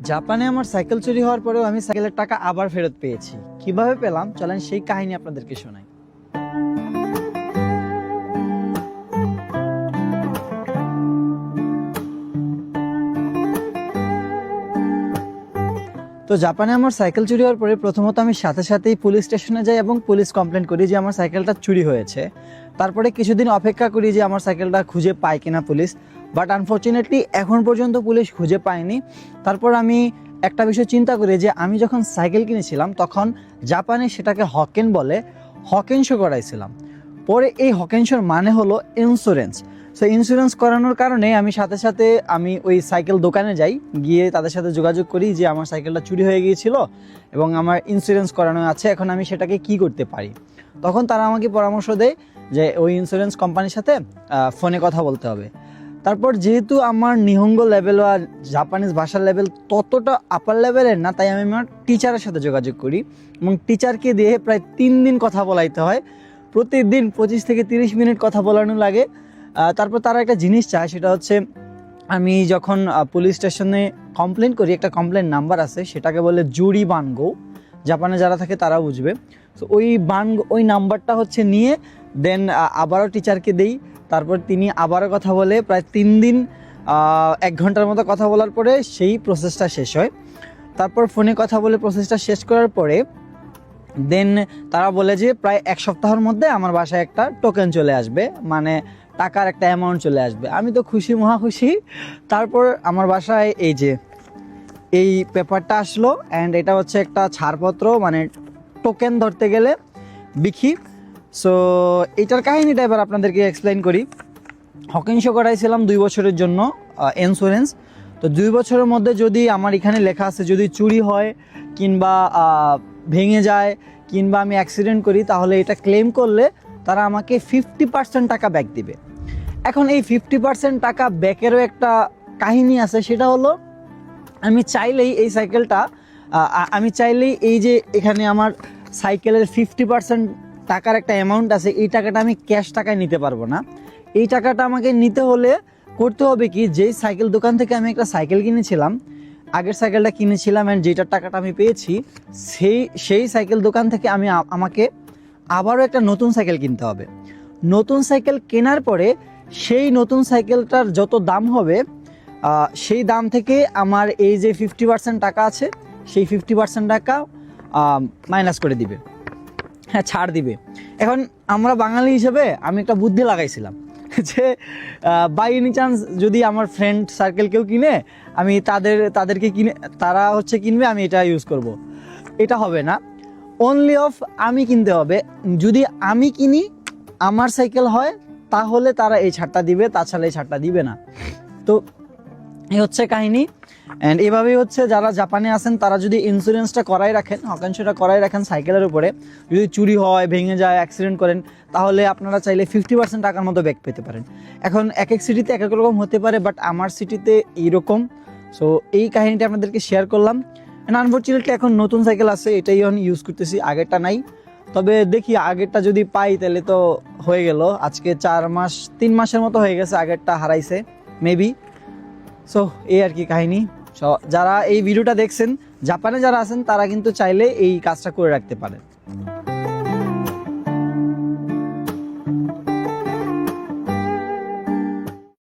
জাপানে আমার সাইকেল চুরি হওয়ার পরেও আমি সাইকেলের টাকা আবার ফেরত পেয়েছি। কিভাবে পেলাম চলেন সেই কাহিনী আপনাদেরকে শোনাই। তো জাপানে আমার সাইকেল চুরি হওয়ার পরে প্রথমত আমি সাথে সাথেই পুলিশ স্টেশনে যাই এবং পুলিশ কমপ্লেন করি যে আমার সাইকেলটা চুরি হয়েছে। তারপরে কিছুদিন অপেক্ষা করি যে আমার সাইকেলটা খুঁজে পায় কিনা পুলিশ, বাট আনফর্চুনেটলি এখন পর্যন্ত পুলিশ খুঁজে পায়নি। তারপর আমি একটা বিষয় চিন্তা করি যে আমি যখন সাইকেল কিনেছিলাম তখন জাপানে সেটাকে হকেন বলে, হকেনশো করাইছিলাম। পরে এই হকেনশোর মানে হলো ইন্স্যুরেন্স। সো ইন্স্যুরেন্স করানোর কারণে আমি সাথে সাথে আমি ওই সাইকেল দোকানে যাই, গিয়ে তাদের সাথে যোগাযোগ করি যে আমার সাইকেলটা চুরি হয়ে গিয়েছিল এবং আমার ইন্স্যুরেন্স করানো আছে, এখন আমি সেটাকে কি করতে পারি। তখন তারা আমাকে পরামর্শ দেয় যে ওই ইন্স্যুরেন্স কোম্পানির সাথে ফোনে কথা বলতে হবে। তারপর যেহেতু আমার নিহঙ্গ লেভেল বা জাপানিজ ভাষার লেভেল ততটা আপার লেভেলের না, তাই আমি আমার টিচারের সাথে যোগাযোগ করি এবং টিচারকে দিয়ে প্রায় 3 দিন কথা বলাইতে হয়। প্রতিদিন 25 থেকে 30 মিনিট কথা বলানো লাগে। তারপর তারা একটা জিনিস চায়, সেটা হচ্ছে আমি যখন পুলিশ স্টেশনে কমপ্লেন করি, একটা কমপ্লেন নাম্বার আছে, সেটাকে বলে জুরি বানগো। জাপানে যারা থাকে তারা বুঝবে। তো ওই নাম্বারটা হচ্ছে নিয়ে দেন আবারও টিচারকে দেই। তারপর তিনি আবারও কথা বলে প্রায় 3 দিন 1 ঘন্টার মতো কথা বলার পরে সেই প্রসেসটা শেষ হয়। তারপর ফোনে কথা বলে প্রসেসটা শেষ করার পরে দেন তারা বলে যে প্রায় 1 সপ্তাহের মধ্যে আমার বাসায় একটা টোকেন চলে আসবে, মানে টাকার একটা অ্যামাউন্ট চলে আসবে। আমি তো খুশি, মহা খুশি। তারপর আমার বাসায় এই পেপারটা আসলো অ্যান্ড এটা হচ্ছে একটা ছাড়পত্র, মানে টোকেন ধরতে গেলে বিখি। সো এটার কাহিনিটা এবার আপনাদেরকে এক্সপ্লেন করি। হকিংশো করাইছিলাম 2 বছরের জন্য ইন্স্যুরেন্স। তো 2 বছরের মধ্যে যদি আমার এখানে লেখা আছে যদি চুরি হয় কিংবা ভেঙে যায় কিংবা আমি অ্যাক্সিডেন্ট করি, তাহলে এটা ক্লেম করলে তারা আমাকে 50% টাকা ব্যাক দিবে। এখন এই 50% টাকা ব্যাকেরও একটা কাহিনী আছে, সেটা হলো আমি চাইলেই এই যে এখানে আমার সাইকেলের 50% টাকার একটা অ্যামাউন্ট আছে, এই টাকাটা আমি ক্যাশ টাকায় নিতে পারবো না। এই টাকাটা আমাকে নিতে হলে করতে হবে কি, যেই সাইকেল দোকান থেকে আমি একটা সাইকেল কিনেছিলাম, আগের সাইকেলটা কিনেছিলাম অ্যান্ড যেটার টাকাটা আমি পেয়েছি, সেই সাইকেল দোকান থেকে আমাকে আবারও একটা নতুন সাইকেল কিনতে হবে। নতুন সাইকেল কেনার পরে সেই নতুন সাইকেলটার যত দাম হবে সেই দাম থেকে আমার এই যে 50% টাকা আছে, সেই 50% টাকা মাইনাস করে দিবে, হ্যাঁ ছাড় দিবে। এখন আমরা বাঙালি হিসেবে আমি একটা বুদ্ধি লাগাইছিলাম যে বাই এনি চান্স যদি আমার ফ্রেন্ড সার্কেল কেউ কিনে, আমি তাদেরকে তারা কিনবে, আমি এটা ইউজ করব। এটা হবে না, অনলি অফ আমি কিনতে হবে। যদি আমি কিনি, আমার সাইকেল হয়, তাহলে তারা এই ছাড়টা দিবে, তাছাড়া এই ছাড়টা দিবে না। তো এই হচ্ছে কাহিনী। অ্যান্ড এভাবেই হচ্ছে যারা জাপানে আছেন তারা যদি ইন্স্যুরেন্সটা করাই রাখেন, হকাংশটা করাই রাখেন সাইকেলের উপরে, যদি চুরি হয়, ভেঙে যায়, অ্যাক্সিডেন্ট করেন, তাহলে আপনারা চাইলে 50% টাকার মতো ব্যাক পেতে পারেন। এখন এক এক সিটিতে এক এক রকম হতে পারে, বাট আমার সিটিতে এইরকম। সো এই কাহিনীটা আপনাদেরকে শেয়ার করলাম। অ্যান্ড আনফর্চুনেটলি এখন নতুন সাইকেল আছে, এটাই এখন ইউজ করতেছি, আগেরটা নাই। তবে দেখি আগেরটা যদি পাই তাহলে তো হয়ে গেল। আজকে 3 মাসের মতো হয়ে গেছে আগেরটা হারাইছে মেবি। সো এই আর কি কাহিনী। যারা এই ভিডিওটা দেখছেন, জাপানে যারা আছেন, তারা কিন্তু চাইলে এই কাজটা করে রাখতে পারেন।